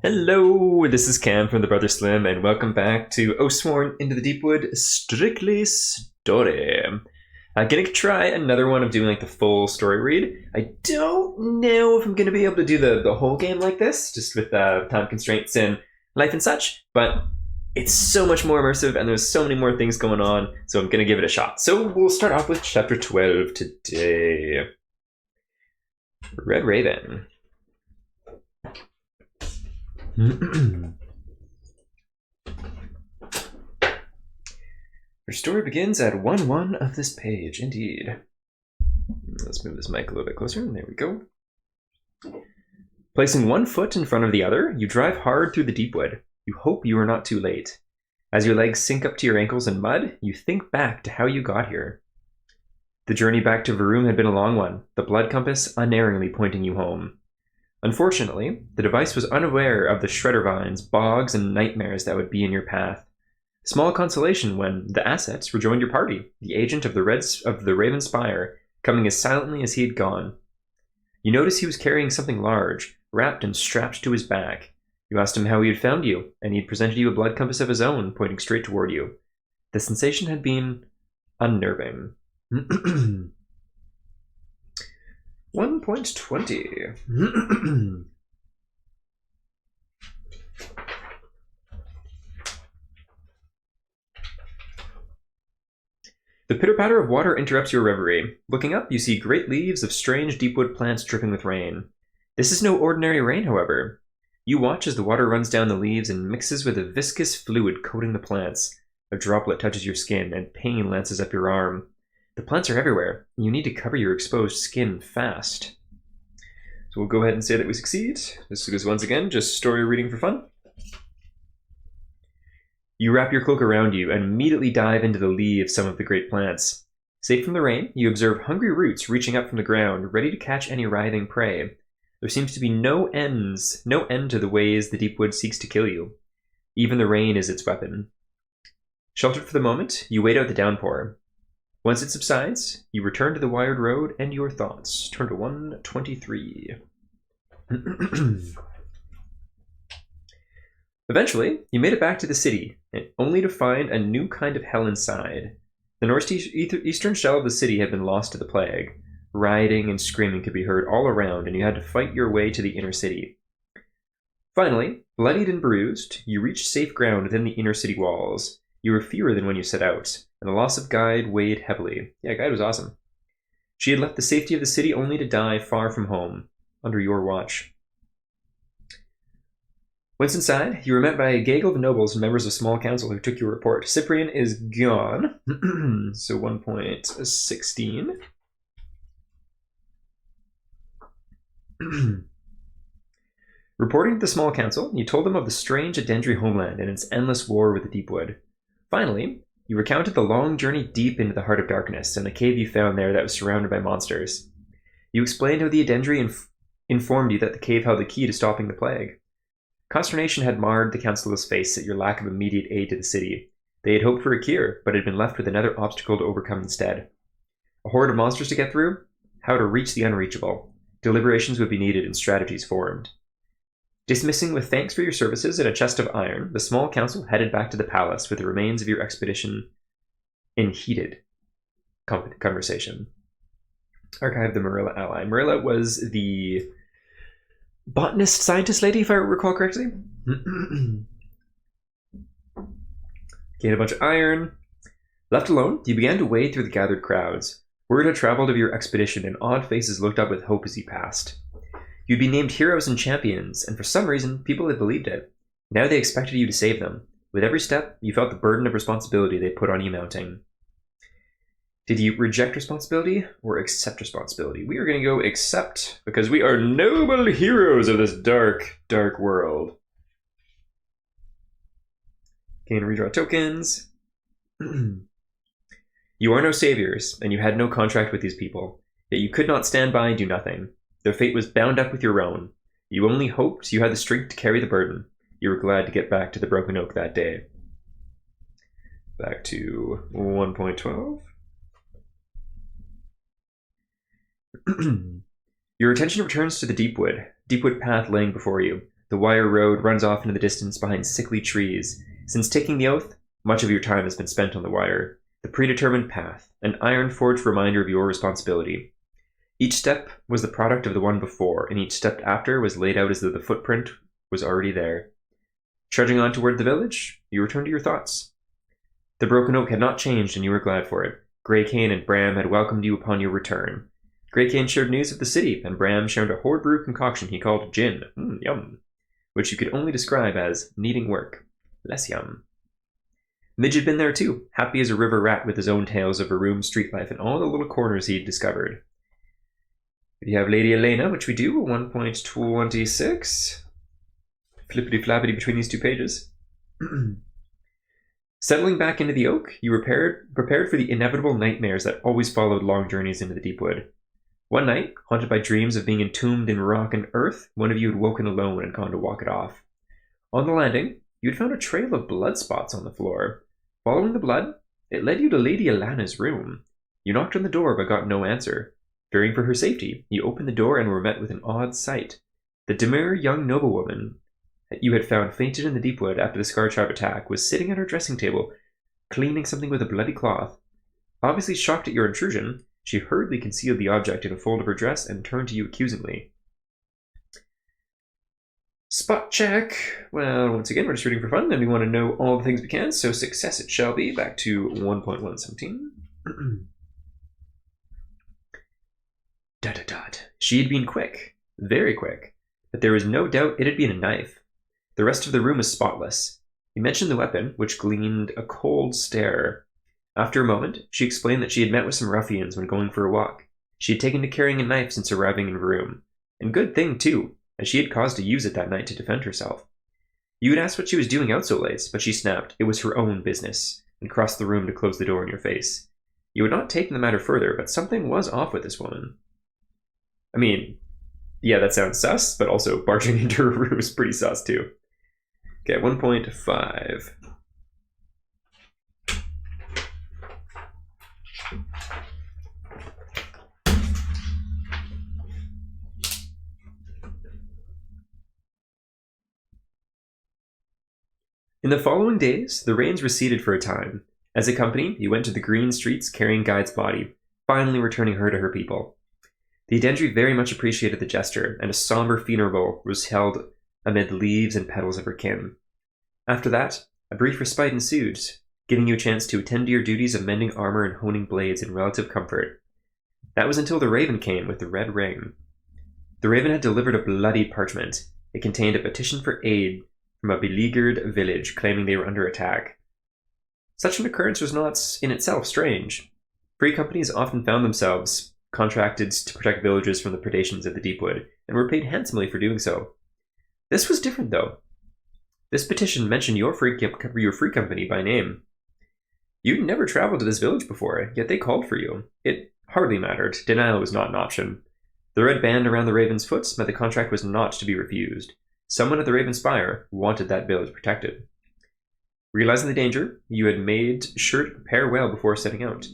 Hello, this is Cam from the Brother Slim, and welcome back to Oathsworn Into the Deepwood Strictly Story. I'm gonna try another one of doing like the full story read. I don't know if I'm gonna be able to do the whole game like this, just with time constraints and life and such, but it's so much more immersive and there's so many more things going on, so I'm gonna give it a shot. So we'll start off with chapter 12 today. Red Raven. Her story begins at 1-1 of this page, indeed. Let's move this mic a little bit closer. There we go. Placing one foot in front of the other, you drive hard through the Deepwood. You hope you are not too late. As your legs sink up to your ankles in mud, you think back to how you got here. The journey back to Varoom had been a long one, the blood compass unerringly pointing you home. Unfortunately, the device was unaware of the shredder vines, bogs, and nightmares that would be in your path. Small consolation when the assets rejoined your party, the agent of the Raven Spire, coming as silently as he had gone. You noticed he was carrying something large, wrapped and strapped to his back. You asked him how he had found you, and he had presented you a blood compass of his own, pointing straight toward you. The sensation had been unnerving. 1.20. The pitter-patter of water interrupts your reverie. Looking up, you see great leaves of strange deepwood plants dripping with rain. This is no ordinary rain, however. You watch as the water runs down the leaves and mixes with a viscous fluid coating the plants. A droplet touches your skin, and pain lances up your arm. The plants are everywhere. You need to cover your exposed skin fast. So we'll go ahead and say that we succeed. This is once again just story reading for fun. You wrap your cloak around you and immediately dive into the lee of some of the great plants. Safe from the rain, you observe hungry roots reaching up from the ground, ready to catch any writhing prey. There seems to be no end to the ways the Deepwood seeks to kill you. Even the rain is its weapon. Sheltered for the moment, you wait out the downpour. Once it subsides, you return to the wired road and your thoughts. Turn to 123. Eventually, you made it back to the city, only to find a new kind of hell inside. The northeastern shell of the city had been lost to the plague. Rioting and screaming could be heard all around, and you had to fight your way to the inner city. Finally, bloodied and bruised, you reached safe ground within the inner city walls. You were fewer than when you set out, and the loss of Guide weighed heavily. Yeah, Guide was awesome. She had left the safety of the city only to die far from home, under your watch. Once inside, you were met by a gaggle of nobles and members of small council who took your report. Cyprian is gone, so 1.16. Reporting to the small council, you told them of the strange Adendri homeland and its endless war with the Deepwood. Finally, you recounted the long journey deep into the heart of darkness and the cave you found there that was surrounded by monsters. You explained how the Adendri informed you that the cave held the key to stopping the plague. Consternation had marred the council's face at your lack of immediate aid to the city. They had hoped for a cure, but had been left with another obstacle to overcome instead. A horde of monsters to get through? How to reach the unreachable. Deliberations would be needed and strategies formed. Dismissing with thanks for your services and a chest of iron, the small council headed back to the palace with the remains of your expedition in heated conversation. Archive the Marilla ally. Marilla was the botanist scientist lady, if I recall correctly. Gained a bunch of iron. Left alone, you began to wade through the gathered crowds. Word had traveled of your expedition, and odd faces looked up with hope as you passed. You'd been named heroes and champions, and for some reason, people had believed it. Now they expected you to save them. With every step, you felt the burden of responsibility they put on you mounting. Did you reject responsibility or accept responsibility? We are going to go accept, because we are noble heroes of this dark, dark world. Gain redraw tokens. You are no saviors, and you had no contract with these people, yet you could not stand by and do nothing. Their fate was bound up with your own. You only hoped you had the strength to carry the burden. You were glad to get back to the Broken Oak that day. Back to 1.12. Your attention returns to the Deepwood path laying before you. The wire road runs off into the distance behind sickly trees. Since taking the oath, much of your time has been spent on the wire. The predetermined path, an iron-forged reminder of your responsibility. Each step was the product of the one before, and each step after was laid out as though the footprint was already there. Trudging on toward the village, you returned to your thoughts. The broken oak had not changed, and you were glad for it. Greycane and Bram had welcomed you upon your return. Greycane shared news of the city, and Bram shared a hoard brew concoction he called gin, yum, which you could only describe as needing work. Less yum. Midge had been there too, happy as a river rat with his own tales of Room street life and all the little corners he'd discovered. If you have Lady Elena, which we do, 1.26. Flippity-flappity between these two pages. Settling back into the oak, you prepared for the inevitable nightmares that always followed long journeys into the Deepwood. One night, haunted by dreams of being entombed in rock and earth, one of you had woken alone and gone to walk it off. On the landing, you had found a trail of blood spots on the floor. Following the blood, it led you to Lady Alana's room. You knocked on the door but got no answer. Fearing for her safety, you opened the door and were met with an odd sight. The demure young noblewoman that you had found fainted in the Deepwood after the Scartrap attack was sitting at her dressing table, cleaning something with a bloody cloth. Obviously shocked at your intrusion, she hurriedly concealed the object in a fold of her dress and turned to you accusingly. Spot check. Well, once again, we're just reading for fun, and we want to know all the things we can, so success it shall be. Back to 1.117. She had been quick, very quick, but there was no doubt it had been a knife. The rest of the room was spotless. You mentioned the weapon, which gleamed a cold stare. After a moment, she explained that she had met with some ruffians when going for a walk. She had taken to carrying a knife since arriving in Vroom. And good thing, too, as she had cause to use it that night to defend herself. You had asked what she was doing out so late, but she snapped it was her own business, and crossed the room to close the door in your face. You had not taken the matter further, but something was off with this woman. I mean, yeah, that sounds sus, but also barging into her room is pretty sus, too. Okay, 1.5. In the following days, the rains receded for a time. As a company, you went to the green streets carrying Guide's body, finally returning her to her people. The Adendri very much appreciated the gesture, and a somber funeral was held amid the leaves and petals of her kin. After that, a brief respite ensued, giving you a chance to attend to your duties of mending armor and honing blades in relative comfort. That was until the Raven came with the red ring. The Raven had delivered a bloodied parchment. It contained a petition for aid from a beleaguered village claiming they were under attack. Such an occurrence was not in itself strange. Free companies often found themselves contracted to protect villages from the predations of the Deepwood, and were paid handsomely for doing so. This was different, though. This petition mentioned your free company by name. You'd never traveled to this village before, yet they called for you. It hardly mattered. Denial was not an option. The red band around the Raven's foot meant the contract was not to be refused. Someone at the Raven Spire wanted that village protected. Realizing the danger, you had made sure to prepare well before setting out.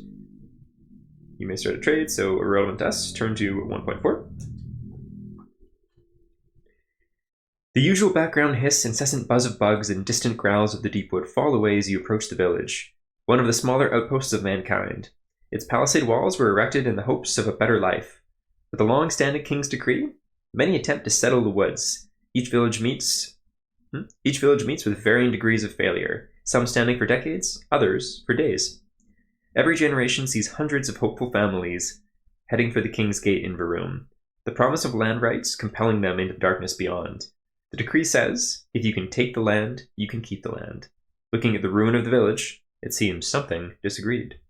You may start a trade, so irrelevant to us. Turn to 1.4. The usual background hiss, incessant buzz of bugs, and distant growls of the Deepwood fall away as you approach the village, one of the smaller outposts of mankind. Its palisade walls were erected in the hopes of a better life. With the long-standing king's decree, many attempt to settle the woods. Each village meets with varying degrees of failure, some standing for decades, others for days. Every generation sees hundreds of hopeful families heading for the King's Gate in Vroom, the promise of land rights compelling them into the darkness beyond. The decree says, if you can take the land, you can keep the land. Looking at the ruin of the village, it seems something disagreed.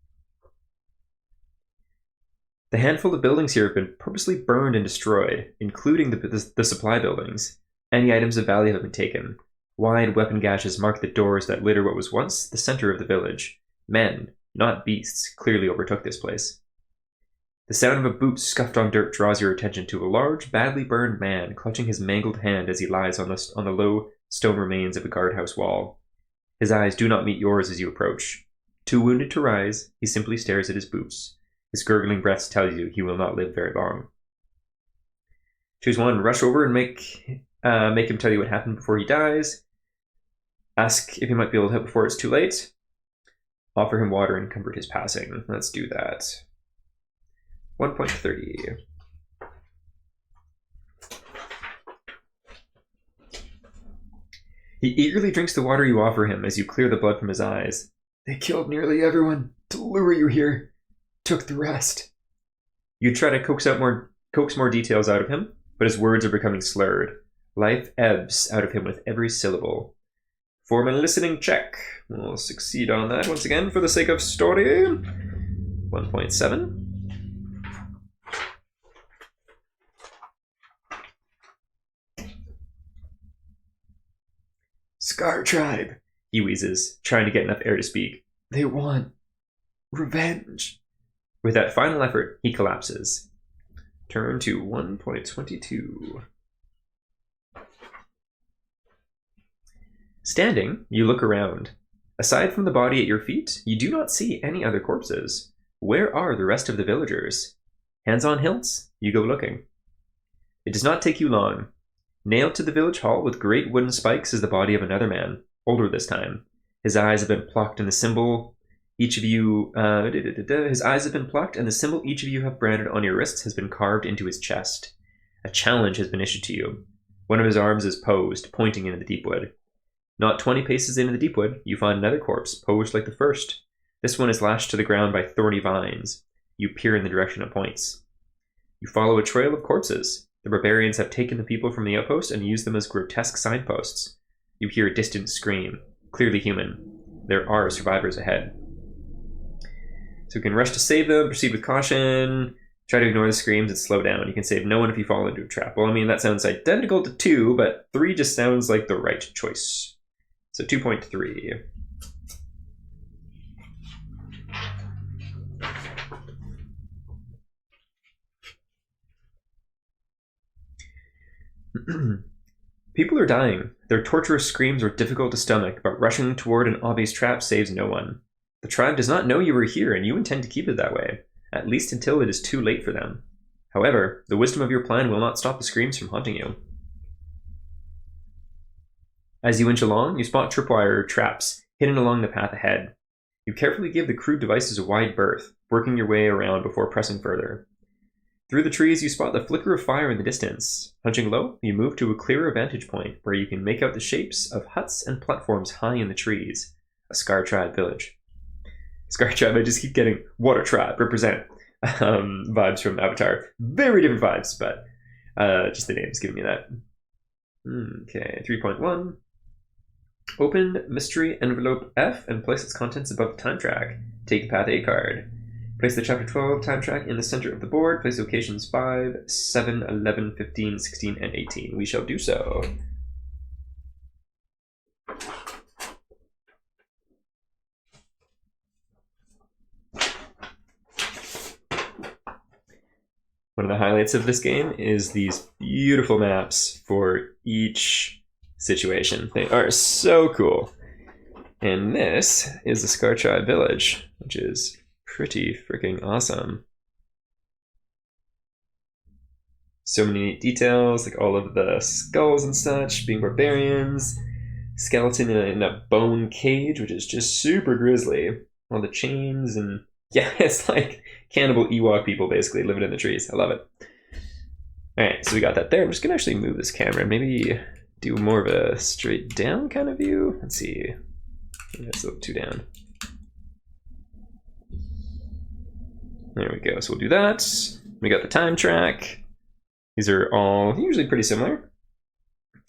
The handful of buildings here have been purposely burned and destroyed, including the supply buildings. Any items of value have been taken. Wide weapon gashes mark the doors that litter what was once the center of the village. Men, not beasts, clearly overtook this place. The sound of a boot scuffed on dirt draws your attention to a large, badly burned man clutching his mangled hand as he lies on the low stone remains of a guardhouse wall. His eyes do not meet yours as you approach. Too wounded to rise, he simply stares at his boots. His gurgling breath tells you he will not live very long. Choose one, rush over and make Make him tell you what happened before he dies. Ask if he might be able to help before it's too late. Offer him water and comfort his passing. Let's do that. 1.30. He eagerly drinks the water you offer him as you clear the blood from his eyes. They killed nearly everyone to lure you here. Took the rest. You try to coax more details out of him, but his words are becoming slurred. Life ebbs out of him with every syllable. Form a listening check. We'll succeed on that once again for the sake of story. 1.7. Scar Tribe, he wheezes, trying to get enough air to speak. They want revenge. With that final effort, he collapses. Turn to 1.22. Standing, you look around. Aside from the body at your feet, you do not see any other corpses. Where are the rest of the villagers? Hands on hilts, you go looking. It does not take you long. Nailed to the village hall with great wooden spikes is the body of another man, older this time. His eyes have been plucked, and the symbol each of you his eyes have been plucked, and the symbol each of you have branded on your wrists has been carved into his chest. A challenge has been issued to you. One of his arms is posed, pointing into the Deepwood. Not 20 paces into the Deepwood, you find another corpse, posed like the first. This one is lashed to the ground by thorny vines. You peer in the direction it points. You follow a trail of corpses. The barbarians have taken the people from the outpost and used them as grotesque signposts. You hear a distant scream, clearly human. There are survivors ahead. So you can rush to save them, proceed with caution, try to ignore the screams and slow down. You can save no one if you fall into a trap. Well, I mean, that sounds identical to 2, but 3 just sounds like the right choice. So 2.3. People are dying. Their torturous screams are difficult to stomach, but rushing toward an obvious trap saves no one. The tribe does not know you are here, and you intend to keep it that way, at least until it is too late for them. However, the wisdom of your plan will not stop the screams from haunting you. As you inch along, you spot tripwire traps hidden along the path ahead. You carefully give the crude devices a wide berth, working your way around before pressing further. Through the trees, you spot the flicker of fire in the distance. Punching low, you move to a clearer vantage point where you can make out the shapes of huts and platforms high in the trees. A Scar Tribe village. Scar Tribe, I just keep getting Water Tribe, represent vibes from Avatar. Very different vibes, but just the name's giving me that. Okay, 3.1. Open Mystery Envelope F and place its contents above the time track. Take the Path A card. Place the Chapter 12 time track in the center of the board. Place locations 5, 7, 11, 15, 16, and 18. We shall do so. One of the highlights of this game is these beautiful maps for each situation. They are so cool. And this is the Scar Tribe village, which is pretty freaking awesome. So many neat details, like all of the skulls and such, being barbarians, skeleton in a bone cage, which is just super grisly. All the chains and yeah, it's like cannibal Ewok people basically living in the trees. I love it. Alright, so we got that there. I'm just gonna actually move this camera and maybe do more of a straight down kind of view. Let's see. That's a little too down. There we go. So we'll do that. We got the time track. These are all usually pretty similar.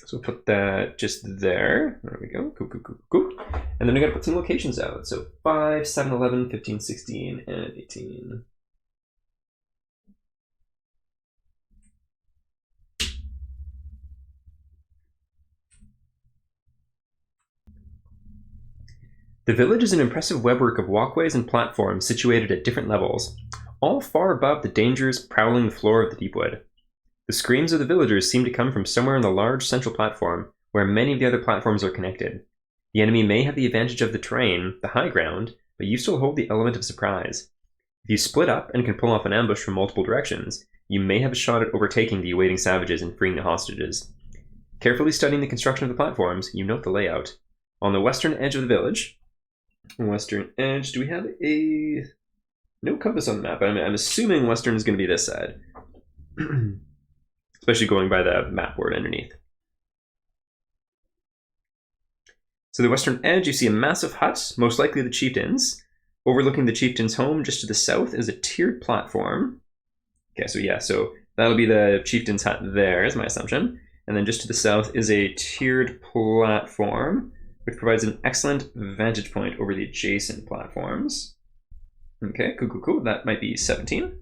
So we'll put that just there. There we go. Cool, cool, cool, cool. And then we got to put some locations out. So 5, 7, 11, 15, 16, and 18. The village is an impressive webwork of walkways and platforms situated at different levels, all far above the dangers prowling the floor of the Deepwood. The screams of the villagers seem to come from somewhere on the large central platform, where many of the other platforms are connected. The enemy may have the advantage of the terrain, the high ground, but you still hold the element of surprise. If you split up and can pull off an ambush from multiple directions, you may have a shot at overtaking the awaiting savages and freeing the hostages. Carefully studying the construction of the platforms, you note the layout. On the western edge of the village, western edge, do we have a... No compass on the map, but I'm assuming western is going to be this side. Especially going by the map board underneath. So the western edge, you see a massive hut, most likely the chieftain's. Overlooking the chieftain's home just to the south is a tiered platform. Okay, so yeah, so that'll be the chieftain's hut there, is my assumption. And then just to the south is a tiered platform, which provides an excellent vantage point over the adjacent platforms. Okay, cool. That might be 17.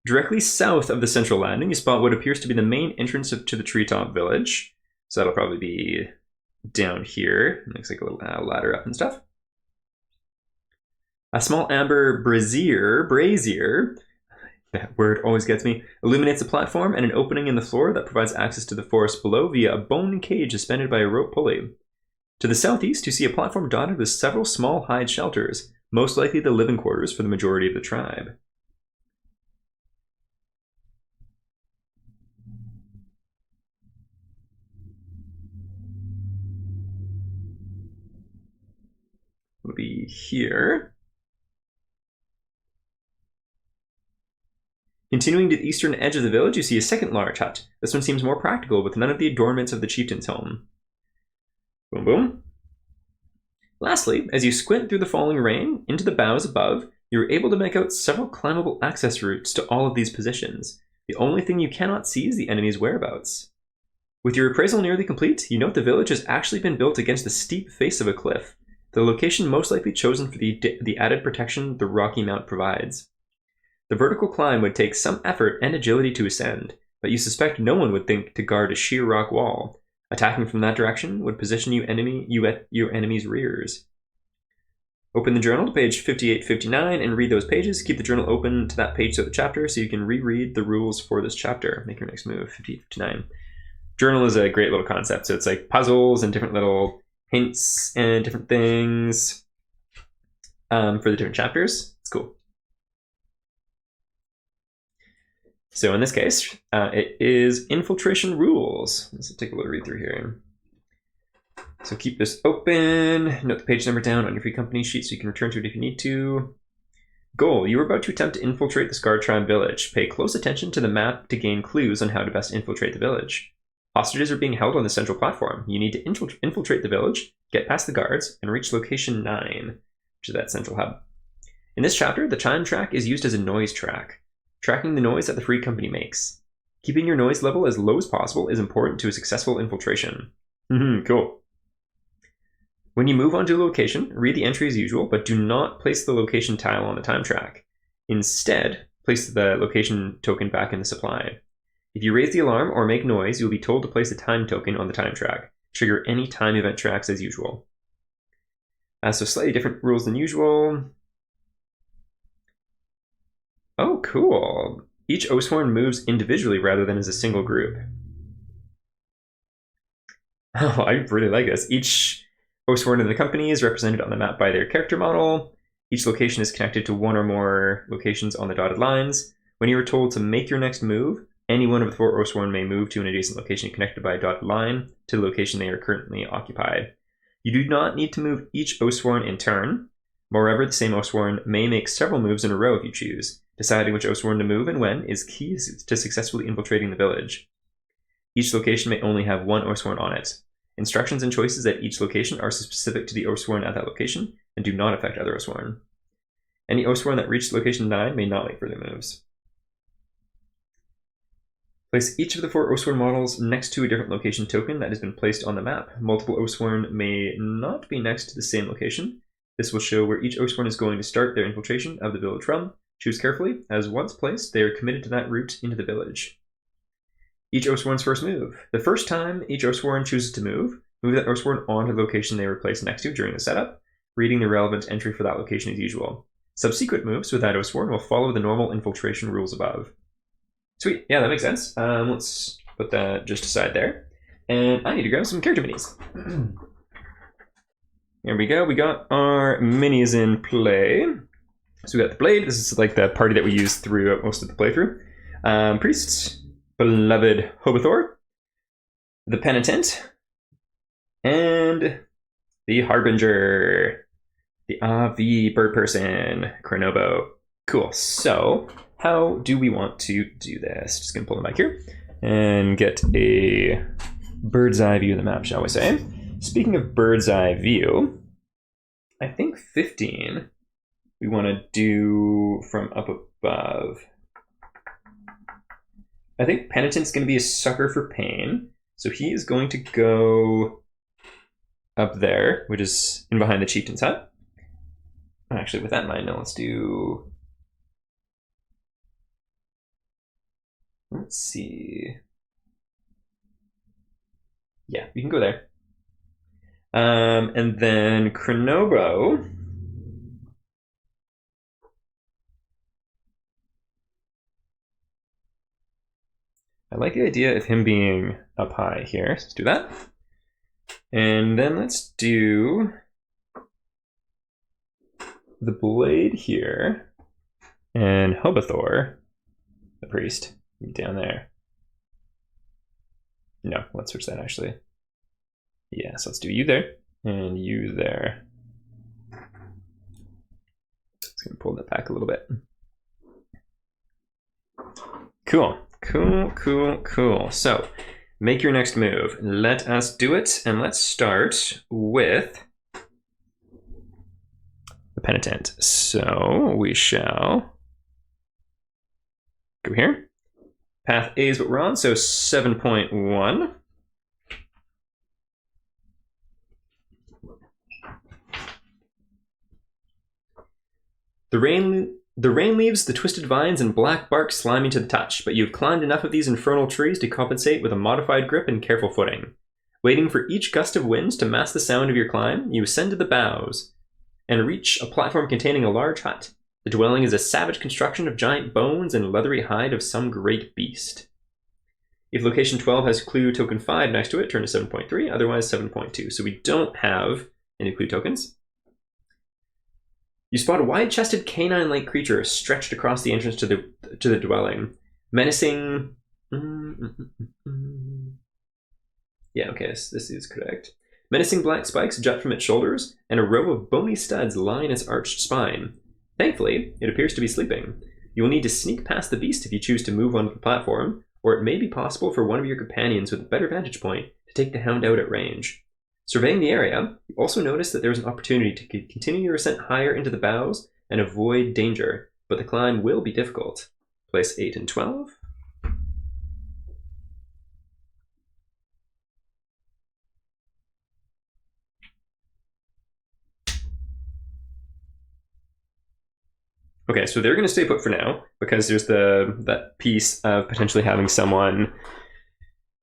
Directly south of the central landing, you spot what appears to be the main entrance to the treetop village. So that'll probably be down here. It looks like a little ladder up and stuff. A small amber brazier, that word always gets me, illuminates the platform and an opening in the floor that provides access to the forest below via a bone cage suspended by a rope pulley. To the southeast, you see a platform dotted with several small hide shelters, most likely the living quarters for the majority of the tribe. It'll be here. Continuing to the eastern edge of the village, you see a second large hut. This one seems more practical, with none of the adornments of the chieftain's home. Boom, boom. Lastly, as you squint through the falling rain into the boughs above, you're able to make out several climbable access routes to all of these positions. The only thing you cannot see is the enemy's whereabouts. With your appraisal nearly complete, you note the village has actually been built against the steep face of a cliff, the location most likely chosen for the added protection the rocky mount provides. The vertical climb would take some effort and agility to ascend, but you suspect no one would think to guard a sheer rock wall. Attacking from that direction would position you at your enemy's rears. Open the journal to page 58-59 and read those pages. Keep the journal open to that page of the chapter so you can reread the rules for this chapter. Make your next move, 58-59. Journal is a great little concept, so it's like puzzles and different little hints and different things for the different chapters. It's cool. So in this case, it is infiltration rules. Let's take a little read through here. So keep this open, note the page number down on your free company sheet so you can return to it if you need to. Goal, you are about to attempt to infiltrate the Scarred Tribe village. Pay close attention to the map to gain clues on how to best infiltrate the village. Hostages are being held on the central platform. You need to infiltrate the village, get past the guards, and reach location 9, which is that central hub. In this chapter, the time track is used as a noise track, tracking the noise that the free company makes. Keeping your noise level as low as possible is important to a successful infiltration. Cool. When you move onto a location, read the entry as usual, but do not place the location tile on the time track. Instead, place the location token back in the supply. If you raise the alarm or make noise, you'll be told to place a time token on the time track. Trigger any time event tracks as usual. So slightly different rules than usual. Oh, cool. Each Oathsworn moves individually rather than as a single group. Oh, I really like this. Each Oathsworn in the company is represented on the map by their character model. Each location is connected to one or more locations on the dotted lines. When you are told to make your next move, any one of the 4 Oathsworn may move to an adjacent location connected by a dotted line to the location they are currently occupied. You do not need to move each Oathsworn in turn. Moreover, the same Oathsworn may make several moves in a row if you choose. Deciding which Oathsworn to move and when is key to successfully infiltrating the village. Each location may only have one Oathsworn on it. Instructions and choices at each location are specific to the Oathsworn at that location and do not affect other Oathsworn. Any Oathsworn that reaches location 9 may not make further moves. Place each of the 4 Oathsworn models next to a different location token that has been placed on the map. Multiple Oathsworn may not be next to the same location. This will show where each Oathsworn is going to start their infiltration of the village from. Choose carefully, as once placed, they are committed to that route into the village. Each Oathsworn's first move. The first time each Oathsworn chooses to move that Oathsworn onto the location they were placed next to during the setup, reading the relevant entry for that location as usual. Subsequent moves with that Oathsworn will follow the normal infiltration rules above. Sweet, yeah, that makes sense. Let's put that just aside there. And I need to grab some character minis. There we go, we got our minis in play. So we got the blade, this is like the party that we use throughout most of the playthrough. Priest, beloved Hobathor, the Penitent, and the Harbinger, the bird person, Chronobo. Cool. So how do we want to do this? Just gonna pull the mic here and get a bird's eye view of the map, shall we say. Speaking of bird's eye view, I think 15 we want to do from up above. I think Penitent's going to be a sucker for pain, so he is going to go up there, which is in behind the chieftain's hut. Actually, with that in mind, now let's see. Yeah, we can go there. And then Chronobo. I like the idea of him being up high here. Let's do that. And then let's do the blade here. And Hobathor, the priest, down there. No, let's switch that actually. Yeah, so let's do you there and you there. Just gonna pull that back a little bit. Cool. So, make your next move. Let us do it, and let's start with the Penitent. So, we shall go here. Path A is what we're on, so 7.1. The rain leaves the twisted vines and black bark slimy to the touch, but you've climbed enough of these infernal trees to compensate with a modified grip and careful footing. Waiting for each gust of wind to mask the sound of your climb, you ascend to the boughs and reach a platform containing a large hut. The dwelling is a savage construction of giant bones and leathery hide of some great beast. If location 12 has clue token 5 next to it, turn to 7.3, otherwise 7.2. So we don't have any clue tokens. You spot a wide-chested canine-like creature stretched across the entrance to the dwelling. Menacing... Yeah, okay, this is correct. Menacing black spikes jut from its shoulders, and a row of bony studs line its arched spine. Thankfully, it appears to be sleeping. You will need to sneak past the beast if you choose to move onto the platform, or it may be possible for one of your companions with a better vantage point to take the hound out at range. Surveying the area, you also notice that there is an opportunity to continue your ascent higher into the boughs and avoid danger, but the climb will be difficult. Place 8 and 12. Okay, so they're going to stay put for now, because there's that piece of potentially having someone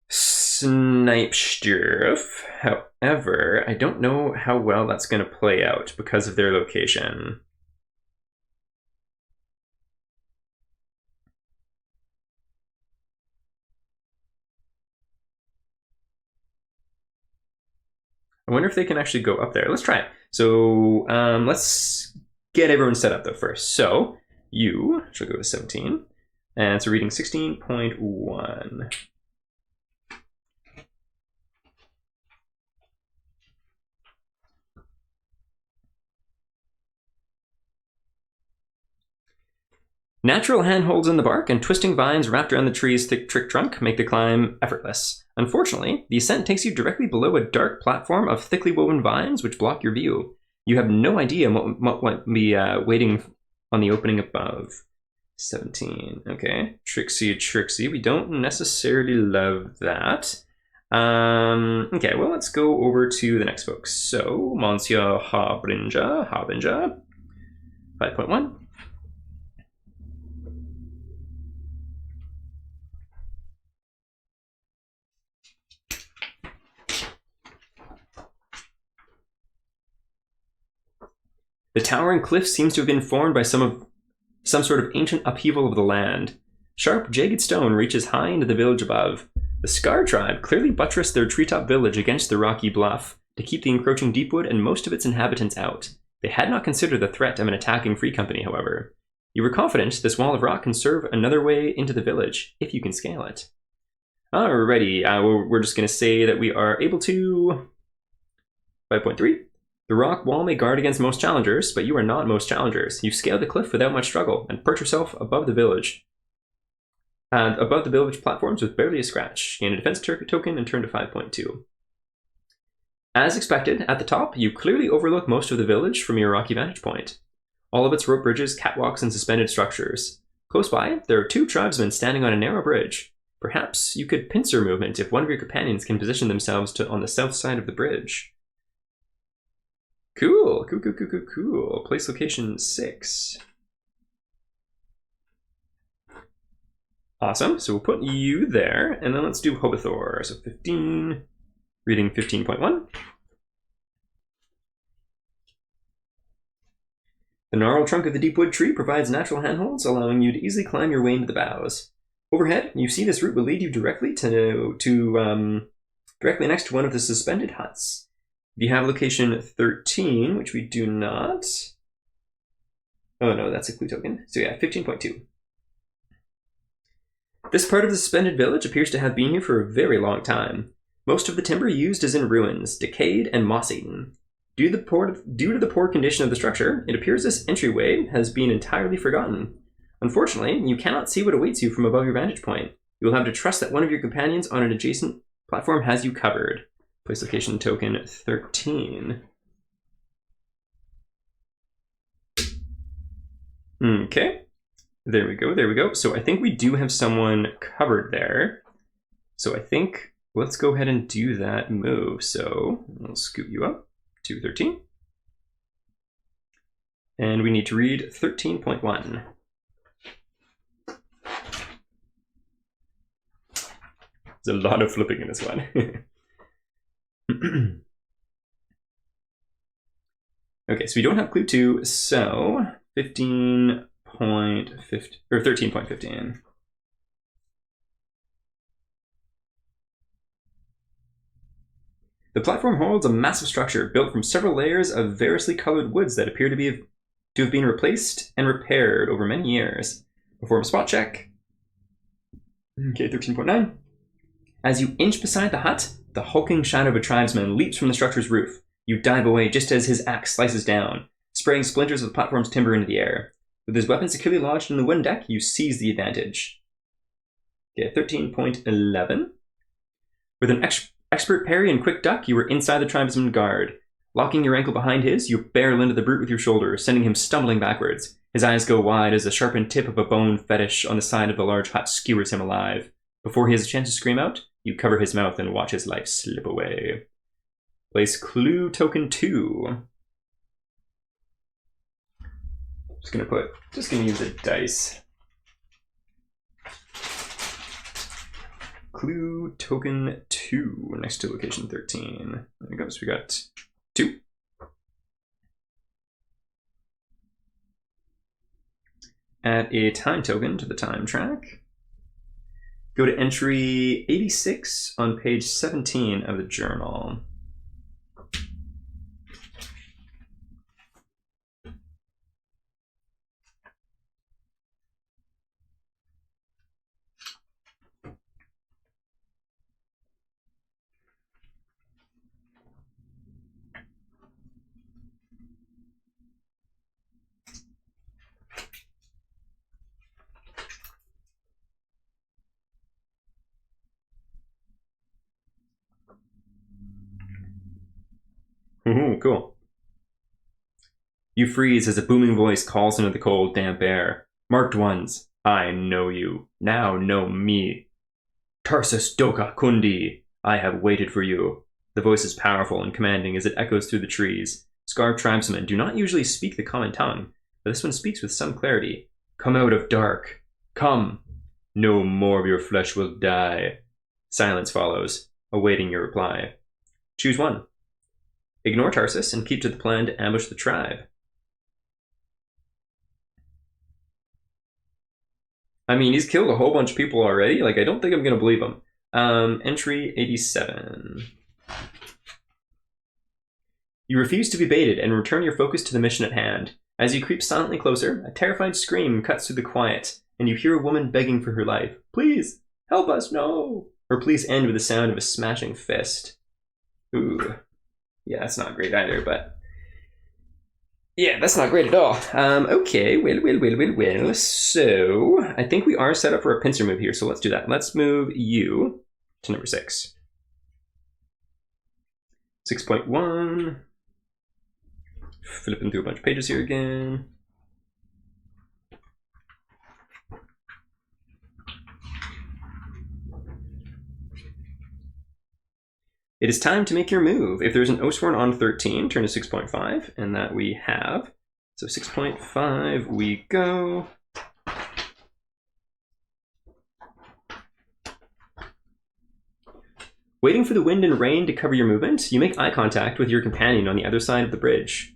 snipe stuff. However, I don't know how well that's going to play out because of their location. I wonder if they can actually go up there. Let's try it. So let's get everyone set up though first. So you shall go to 17, and so reading 16.1. Natural handholds in the bark and twisting vines wrapped around the tree's thick trunk make the climb effortless. Unfortunately, the ascent takes you directly below a dark platform of thickly woven vines which block your view. You have no idea what might be waiting on the opening above. 17, okay. Trixie, we don't necessarily love that. Okay, well, let's go over to the next folks. So, Monsieur Harbinger, 5.1. The towering cliff seems to have been formed by some sort of ancient upheaval of the land. Sharp, jagged stone reaches high into the village above. The Scar tribe clearly buttressed their treetop village against the rocky bluff to keep the encroaching Deepwood and most of its inhabitants out. They had not considered the threat of an attacking Free Company, however. You were confident this wall of rock can serve another way into the village, if you can scale it. Alrighty, we're just going to say that we are able to... 5.3. The rock wall may guard against most challengers, but you are not most challengers. You've scaled the cliff without much struggle and perch yourself above the village. And above the village platforms with barely a scratch. Gain a defense token and turn to 5.2. As expected, at the top, you clearly overlook most of the village from your rocky vantage point. All of its rope bridges, catwalks, and suspended structures. Close by, there are 2 tribesmen standing on a narrow bridge. Perhaps you could pincer movement if one of your companions can position themselves on the south side of the bridge. Cool. Place location 6. Awesome. So we'll put you there, and then let's do Hobathor. So 15, reading 15.1. The gnarled trunk of the Deepwood tree provides natural handholds, allowing you to easily climb your way into the boughs. Overhead, you see this route will lead you directly directly next to one of the suspended huts. If you have location 13, which we do not... Oh no, that's a clue token. So yeah, 15.2. This part of the suspended village appears to have been here for a very long time. Most of the timber used is in ruins, decayed and moss-eaten. Due to the poor condition of the structure, it appears this entryway has been entirely forgotten. Unfortunately, you cannot see what awaits you from above your vantage point. You will have to trust that one of your companions on an adjacent platform has you covered. Place location token 13. Okay. There we go. So I think we do have someone covered there. So I think let's go ahead and do that move. So I'll scoot you up to 13. And we need to read 13.1. There's a lot of flipping in this one. Okay, so we don't have clue 2, so 15.15 or 13.15. The platform holds a massive structure built from several layers of variously colored woods that appear to have been replaced and repaired over many years. Perform a spot check. Okay, 13.9. As you inch beside the hut, the hulking shadow of a tribesman leaps from the structure's roof. You dive away just as his axe slices down, spraying splinters of the platform's timber into the air. With his weapon securely lodged in the wooden deck, you seize the advantage. Okay, 13.11. With an expert parry and quick duck, you were inside the tribesman's guard. Locking your ankle behind his, you barrel into the brute with your shoulder, sending him stumbling backwards. His eyes go wide as the sharpened tip of a bone fetish on the side of the large hut skewers him alive. Before he has a chance to scream out, you cover his mouth and watch his life slip away. Place clue token 2. Just gonna use a dice. Clue token 2 next to location 13. There we go. So we got 2. Add a time token to the time track. Go to entry 86 on page 17 of the journal. Ooh, cool. You freeze as a booming voice calls into the cold, damp air. Marked ones, I know you. Now know me. Tarsus Doka Kundi, I have waited for you. The voice is powerful and commanding as it echoes through the trees. Scarred tribesmen do not usually speak the common tongue, but this one speaks with some clarity. Come out of dark. Come. No more of your flesh will die. Silence follows, awaiting your reply. Choose one. Ignore Tarsus and keep to the plan to ambush the tribe. I mean, he's killed a whole bunch of people already. Like, I don't think I'm going to believe him. Entry 87. You refuse to be baited and return your focus to the mission at hand. As you creep silently closer, a terrified scream cuts through the quiet, and you hear a woman begging for her life. Please, help us, no! Or please end with the sound of a smashing fist. Ooh. Yeah, that's not great either, but... Yeah, that's not great at all. Okay, well. So, I think we are set up for a pincer move here, so let's do that. Let's move you to number 6. 6.1. Flipping through a bunch of pages here again. It is time to make your move. If there's an Oathsworn on 13, turn to 6.5, and that we have. So 6.5, we go. Waiting for the wind and rain to cover your movement, you make eye contact with your companion on the other side of the bridge.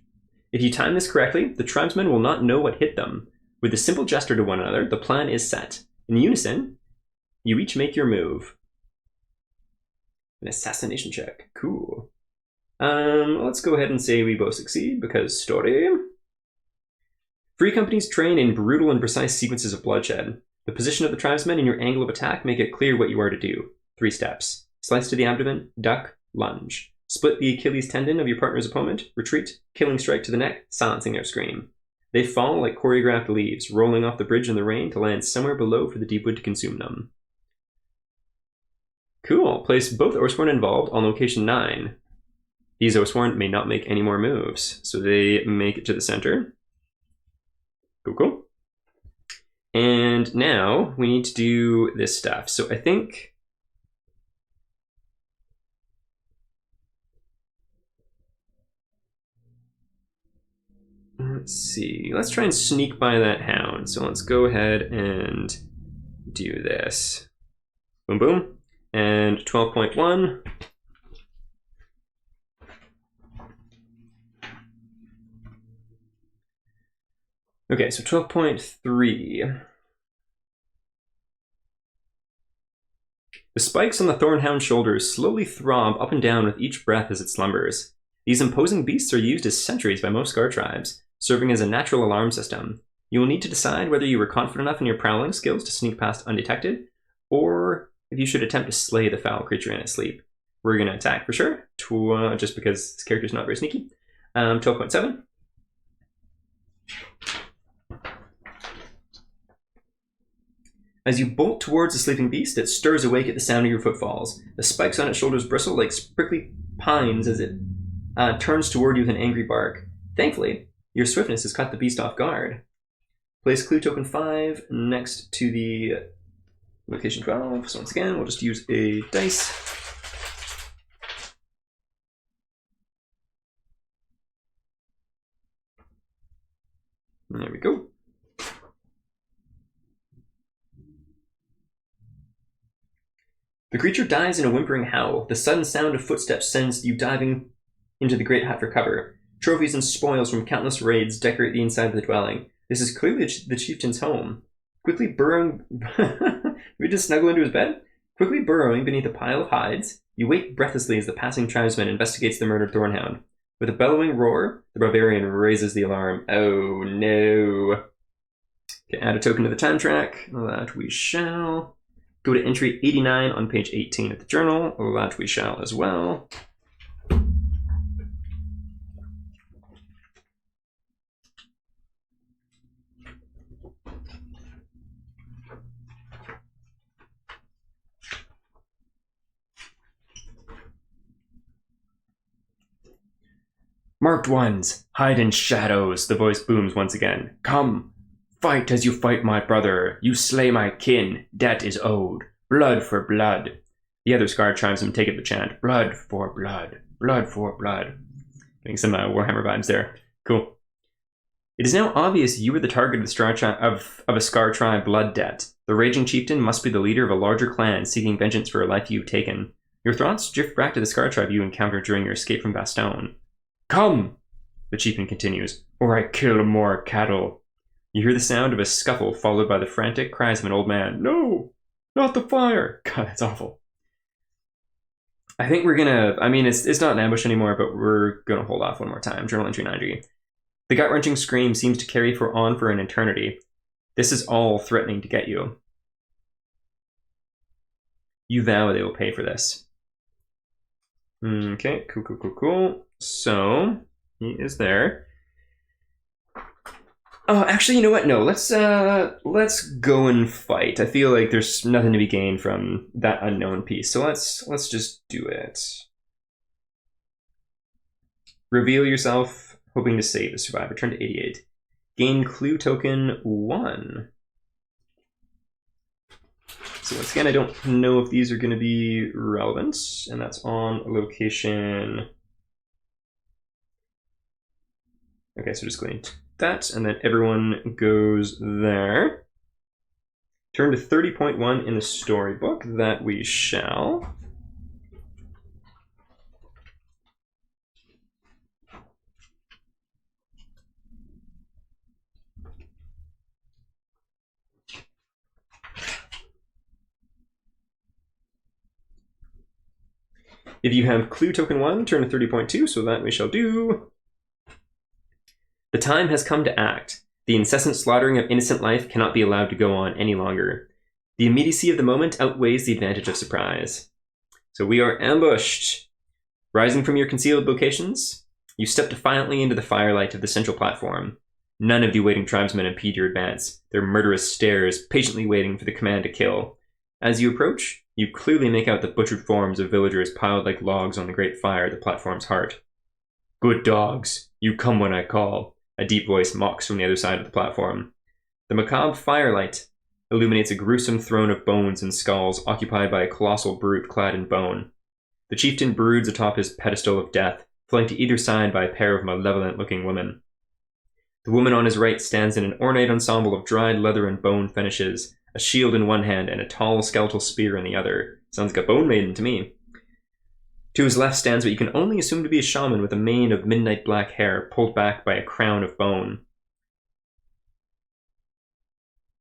If you time this correctly, the tribesmen will not know what hit them. With a simple gesture to one another, the plan is set. In unison, you each make your move. An assassination check. Cool. Let's go ahead and say we both succeed, because story. Free companies train in brutal and precise sequences of bloodshed. The position of the tribesmen and your angle of attack make it clear what you are to do. 3 steps. Slice to the abdomen, duck, lunge. Split the Achilles tendon of your partner's opponent, retreat, killing strike to the neck, silencing their scream. They fall like choreographed leaves, rolling off the bridge in the rain to land somewhere below for the Deepwood to consume them. Cool. Place both Oathsworn involved on location 9. These Oathsworn may not make any more moves, so they make it to the center. Cool. And now we need to do this stuff. So I think... Let's see. Let's try and sneak by that hound. So let's go ahead and do this. Boom, boom. And 12.1. Okay, so 12.3. The spikes on the Thornhound's shoulders slowly throb up and down with each breath as it slumbers. These imposing beasts are used as sentries by most Scar tribes, serving as a natural alarm system. You will need to decide whether you were confident enough in your prowling skills to sneak past undetected, or if you should attempt to slay the foul creature in its sleep. We're going to attack for sure, just because this character's not very sneaky. 12.7. As you bolt towards the sleeping beast, it stirs awake at the sound of your footfalls. The spikes on its shoulders bristle like prickly pines as it turns toward you with an angry bark. Thankfully, your swiftness has caught the beast off guard. Place clue token 5 next to the location 12. So once again, we'll just use a dice. There we go. The creature dies in a whimpering howl. The sudden sound of footsteps sends you diving into the great hut for cover. Trophies and spoils from countless raids decorate the inside of the dwelling. This is clearly the chieftain's home. Quickly burrowing... we just snuggle into his bed? Quickly burrowing beneath a pile of hides, you wait breathlessly as the passing tribesman investigates the murdered Thornhound. With a bellowing roar, the barbarian raises the alarm. Oh no. Okay, add a token to the time track. That we shall. Go to entry 89 on page 18 of the journal. That we shall as well. Marked ones, hide in shadows, the voice booms once again. Come, fight as you fight my brother. You slay my kin, debt is owed. Blood for blood. The other Scar tribesmen take up the chant. Blood for blood. Blood for blood. Getting some Warhammer vibes there. Cool. It is now obvious you were the target of a Scar tribe blood debt. The raging chieftain must be the leader of a larger clan seeking vengeance for a life you've taken. Your thoughts drift back to the Scar tribe you encountered during your escape from Bastogne. Come, the chieftain continues, or I kill more cattle. You hear the sound of a scuffle followed by the frantic cries of an old man. No, not the fire. God, that's awful. I think we're gonna, it's not an ambush anymore, but we're gonna hold off one more time. Journal entry 90. The gut-wrenching scream seems to carry on for an eternity. This is all threatening to get you. You vow they will pay for this. Okay, cool. So, he is there. Oh, actually, you know what? No, let's go and fight. I feel like there's nothing to be gained from that unknown piece. So let's just do it. Reveal yourself, hoping to save the survivor. Turn to 88. Gain clue token 1. So once again, I don't know if these are going to be relevant, and that's on location. Okay, so just going to that, and then everyone goes there. Turn to 30.1 in the storybook, that we shall. If you have clue token 1, turn to 30.2, so that we shall do. The time has come to act. The incessant slaughtering of innocent life cannot be allowed to go on any longer. The immediacy of the moment outweighs the advantage of surprise. So we are ambushed. Rising from your concealed locations, you step defiantly into the firelight of the central platform. None of the waiting tribesmen impede your advance, their murderous stares patiently waiting for the command to kill. As you approach, you clearly make out the butchered forms of villagers piled like logs on the great fire at the platform's heart. Good dogs, you come when I call, a deep voice mocks from the other side of the platform. The macabre firelight illuminates a gruesome throne of bones and skulls occupied by a colossal brute clad in bone. The chieftain broods atop his pedestal of death, flanked to either side by a pair of malevolent-looking women. The woman on his right stands in an ornate ensemble of dried leather and bone finishes, a shield in one hand and a tall skeletal spear in the other. Sounds like a bone maiden to me. To his left stands what you can only assume to be a shaman with a mane of midnight black hair pulled back by a crown of bone.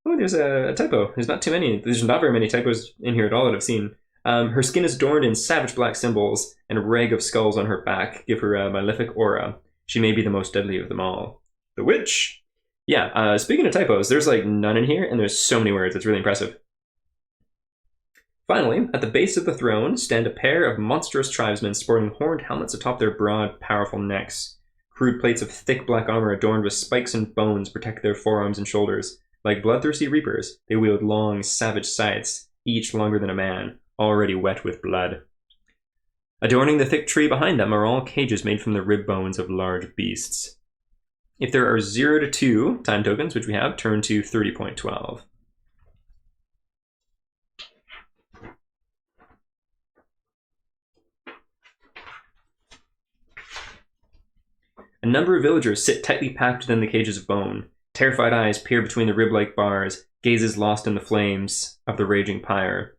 Oh, there's a typo. There's not too many. There's not very many typos in here at all that I've seen. Her skin is adorned in savage black symbols, and a rag of skulls on her back give her a malefic aura. She may be the most deadly of them all. The witch! Yeah, speaking of typos, there's like none in here, and there's so many words. It's really impressive. Finally, at the base of the throne stand a pair of monstrous tribesmen sporting horned helmets atop their broad, powerful necks. Crude plates of thick black armor adorned with spikes and bones protect their forearms and shoulders. Like bloodthirsty reapers, they wield long, savage scythes, each longer than a man, already wet with blood. Adorning the thick tree behind them are all cages made from the rib bones of large beasts. If there are 0 to 2 time tokens, which we have, turn to 30.12. A number of villagers sit tightly packed within the cages of bone. Terrified eyes peer between the rib-like bars, gazes lost in the flames of the raging pyre.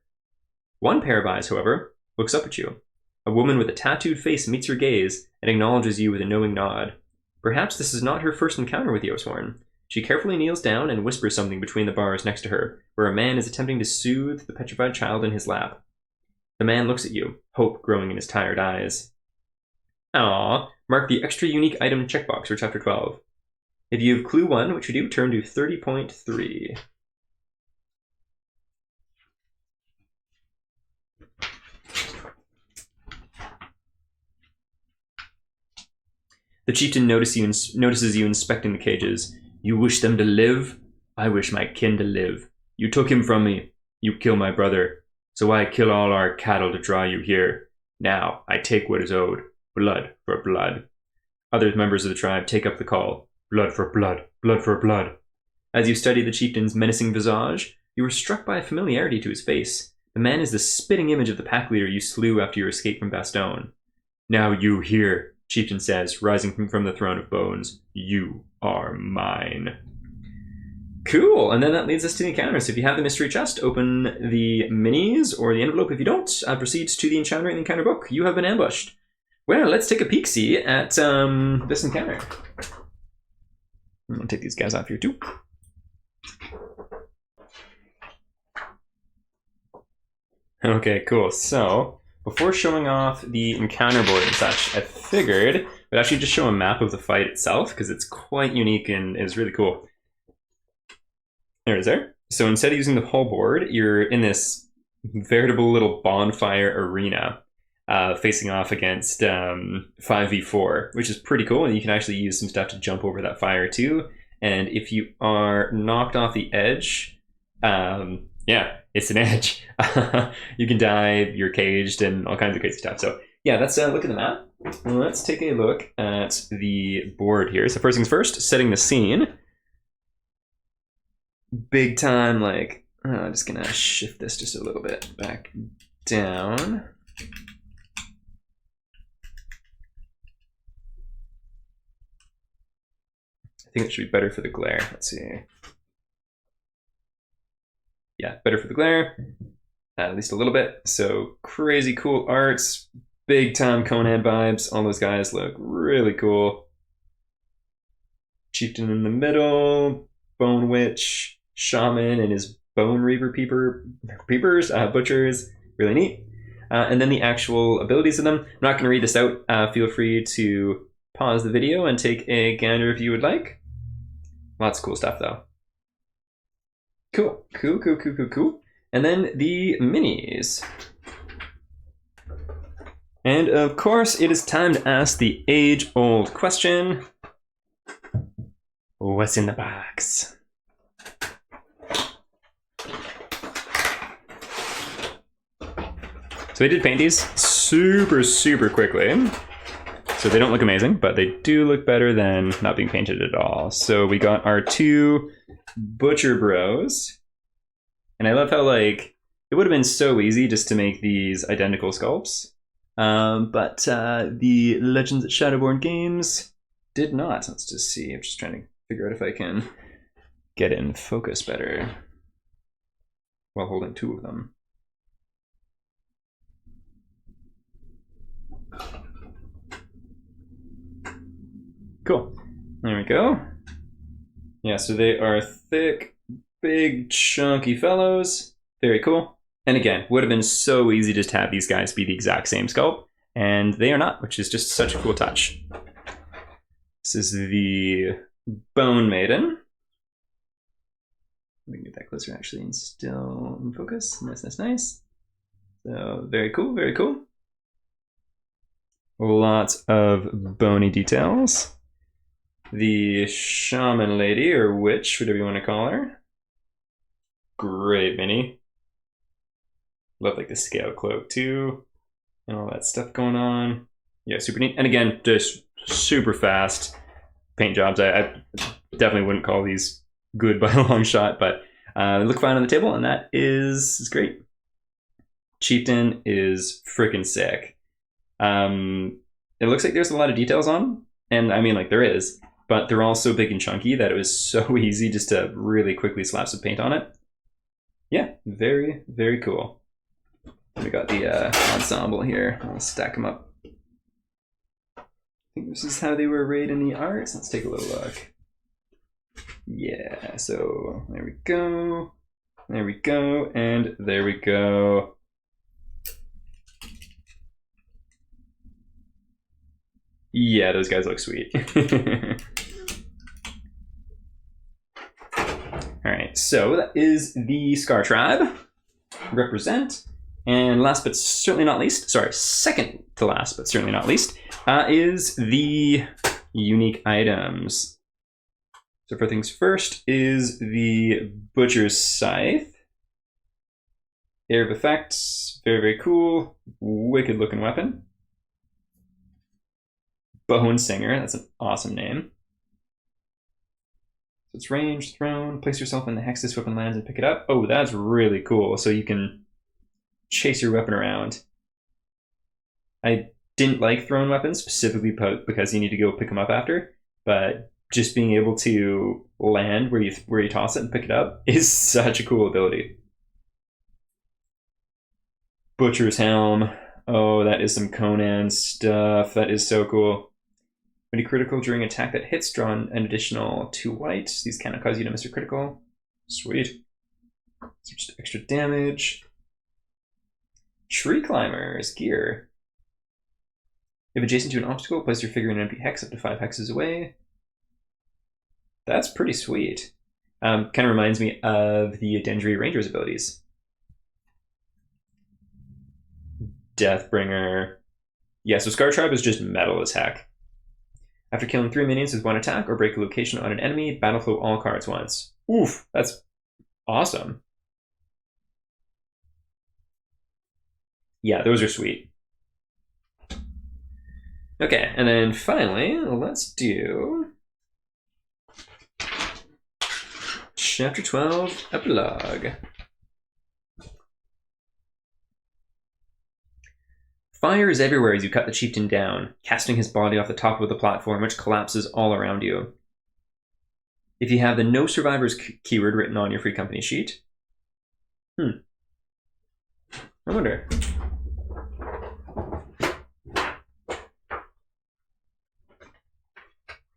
One pair of eyes, however, looks up at you. A woman with a tattooed face meets your gaze and acknowledges you with a knowing nod. Perhaps this is not her first encounter with the Oathsworn. She carefully kneels down and whispers something between the bars next to her, where a man is attempting to soothe the petrified child in his lap. The man looks at you, hope growing in his tired eyes. Aww, mark the extra unique item checkbox for Chapter 12. If you have clue 1, which you do, turn to 30.3. The chieftain notices you inspecting the cages. You wish them to live? I wish my kin to live. You took him from me. You kill my brother. So I kill all our cattle to draw you here. Now I take what is owed. Blood for blood. Other members of the tribe take up the call. Blood for blood. Blood for blood. As you study the chieftain's menacing visage, you are struck by a familiarity to his face. The man is the spitting image of the pack leader you slew after your escape from Bastogne. Now you here, chieftain says, rising from the throne of bones. You are mine. Cool, and then that leads us to the encounter. So if you have the mystery chest, open the minis or the envelope. If you don't, proceed to the encounter in the encounter book. You have been ambushed. Well, let's take a peek-see at this encounter. I'm going to take these guys off here too. Okay, cool. So, before showing off the encounter board and such, I figured I'd actually just show a map of the fight itself, because it's quite unique and is really cool. There it is there. So instead of using the whole board, you're in this veritable little bonfire arena facing off against 5v4, which is pretty cool. And you can actually use some stuff to jump over that fire too. And if you are knocked off the edge, yeah, it's an edge. You can die, you're caged, and all kinds of crazy stuff. So yeah, let's look at the map. Let's take a look at the board here. So first things first, setting the scene. Big time, like, I'm just gonna shift this just a little bit back down. I think it should be better for the glare. Let's see. Yeah, better for the glare, at least a little bit. So crazy cool arts, big time Conan vibes. All those guys look really cool. Chieftain in the middle, Bone Witch, Shaman and his Bone Reaver Peepers, Butchers, really neat. And then the actual abilities of them. I'm not going to read this out. Feel free to pause the video and take a gander if you would like. Lots of cool stuff though. Cool. And then the minis. And of course, it is time to ask the age-old question. What's in the box? So they did paint these super quickly. So they don't look amazing, but they do look better than not being painted at all. So we got our two Butcher Bros. And I love how, like, it would have been so easy just to make these identical sculpts. But the Legends at Shadowborn Games did not. Let's just see. I'm just trying to figure out if I can get it in focus better while holding two of them. Cool. There we go. Yeah, so they are thick, big, chunky fellows. Very cool. And again, would have been so easy just to have these guys be the exact same sculpt, and they are not, which is just such a cool touch. This is the Bone Maiden. We can get that closer actually and still in focus. Nice. So very cool. Lots of bony details. The Shaman Lady, or Witch, whatever you want to call her. Great mini. Love like the scale cloak too, and all that stuff going on. Yeah, super neat. And again, just super fast paint jobs. I definitely wouldn't call these good by a long shot, but they look fine on the table, and that is great. Chieftain is freaking sick. It looks like there's a lot of details on, and I mean, like, there is, but they're all so big and chunky that it was so easy just to really quickly slap some paint on it. Yeah, very cool. We got the ensemble here. I'll stack them up. I think this is how they were arrayed in the arts. Let's take a little look. Yeah, so there we go, and there we go. Yeah, those guys look sweet. All right, so that is the Scar Tribe. Represent. And last but certainly not least, sorry, second to last but certainly not least, is the unique items. So for things first is the Butcher's Scythe. Air of Effects, very cool, wicked looking weapon. Bone Singer, that's an awesome name. So it's range, thrown, place yourself in the hex this weapon lands and pick it up. Oh, that's really cool. So you can chase your weapon around. I didn't like thrown weapons specifically because you need to go pick them up after, but just being able to land where you toss it and pick it up is such a cool ability. Butcher's Helm. Oh, that is some Conan stuff. That is so cool. When you critical during attack that hits, draw an additional 2 white. These cannot cause you to miss your critical. Sweet. So just extra damage. Tree Climber's gear. If adjacent to an obstacle, place your figure in an empty hex up to 5 hexes away. That's pretty sweet. Kind of reminds me of the Dendry Ranger's abilities. Deathbringer. Yeah, so Scar Tribe is just metal as heck. After killing 3 minions with 1 attack or break a location on an enemy, battle flow all cards once. Oof, that's awesome. Yeah, those are sweet. Okay, and then finally, let's do Chapter 12, Epilogue. Fire is everywhere as you cut the chieftain down, casting his body off the top of the platform, which collapses all around you. If you have the no survivors keyword written on your free company sheet. I wonder.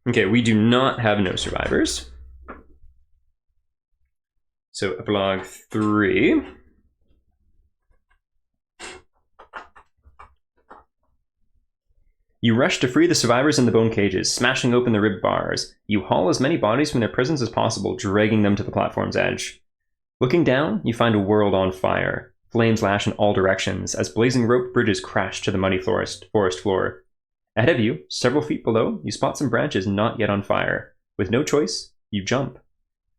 Okay, we do not have no survivors. So Epilogue 3. You rush to free the survivors in the bone cages, smashing open the rib bars. You haul as many bodies from their prisons as possible, dragging them to the platform's edge. Looking down, you find a world on fire. Flames lash in all directions as blazing rope bridges crash to the muddy forest floor. Ahead of you, several feet below, you spot some branches not yet on fire. With no choice, you jump.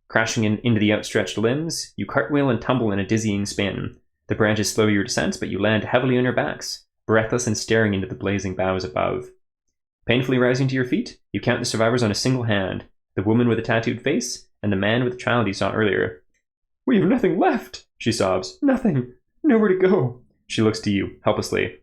Crashing into the outstretched limbs, you cartwheel and tumble in a dizzying spin. The branches slow your descent, but you land heavily on your backs, breathless and staring into the blazing boughs above. Painfully rising to your feet, you count the survivors on a single hand, the woman with a tattooed face, and the man with the child you saw earlier. "We have nothing left," she sobs. "Nothing. Nowhere to go." She looks to you, helplessly.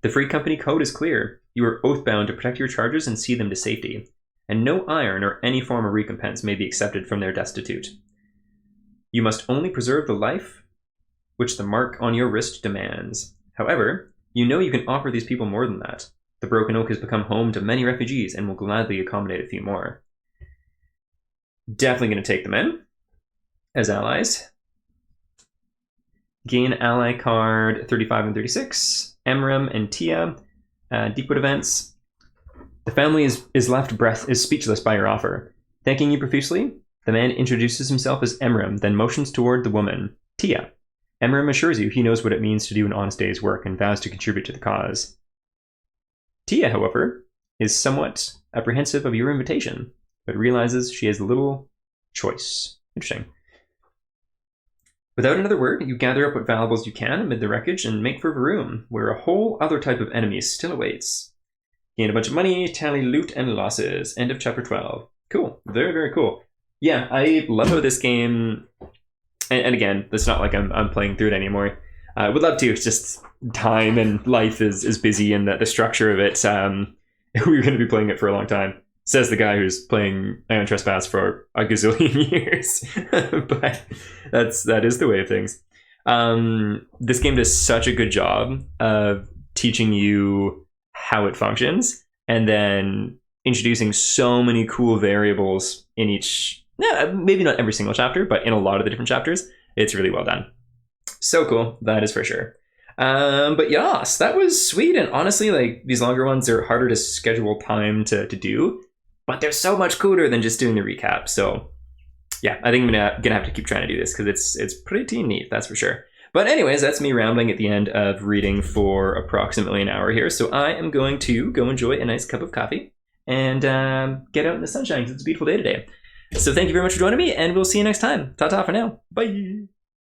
The free company code is clear. You are oath-bound to protect your charges and see them to safety, and no iron or any form of recompense may be accepted from their destitute. You must only preserve the life which the mark on your wrist demands. However, you know you can offer these people more than that. The Broken Oak has become home to many refugees and will gladly accommodate a few more. Definitely going to take them in as allies. Gain ally card 35 and 36. Emrem and Tia. Deepwood events. The family is speechless by your offer. Thanking you profusely, the man introduces himself as Emrem, then motions toward the woman, Tia. Emrem assures you he knows what it means to do an honest day's work and vows to contribute to the cause. Tia, however, is somewhat apprehensive of your invitation, but realizes she has little choice. Interesting. Without another word, you gather up what valuables you can amid the wreckage and make for Varoom, where a whole other type of enemy still awaits. Gain a bunch of money, tally loot and losses. End of chapter 12. Cool. Very, very cool. Yeah, I love how this game... And again, it's not like I'm playing through it anymore. I would love to. It's just time and life is busy, and the structure of it, we're going to be playing it for a long time. Says the guy who's playing Ion Trespass for a gazillion years. But that is the way of things. This game does such a good job of teaching you how it functions, and then introducing so many cool variables in each... maybe not every single chapter, but in a lot of the different chapters. It's really well done. So cool, that is for sure. But yes, that was sweet. And honestly, like, these longer ones are harder to schedule time to do, but they're so much cooler than just doing the recap. So yeah, I think I'm gonna have to keep trying to do this because it's pretty neat, that's for sure. But anyways, that's me rambling at the end of reading for approximately an hour here. So I am going to go enjoy a nice cup of coffee and get out in the sunshine because it's a beautiful day today. So thank you very much for joining me, and we'll see you next time. Ta-ta for now. Bye.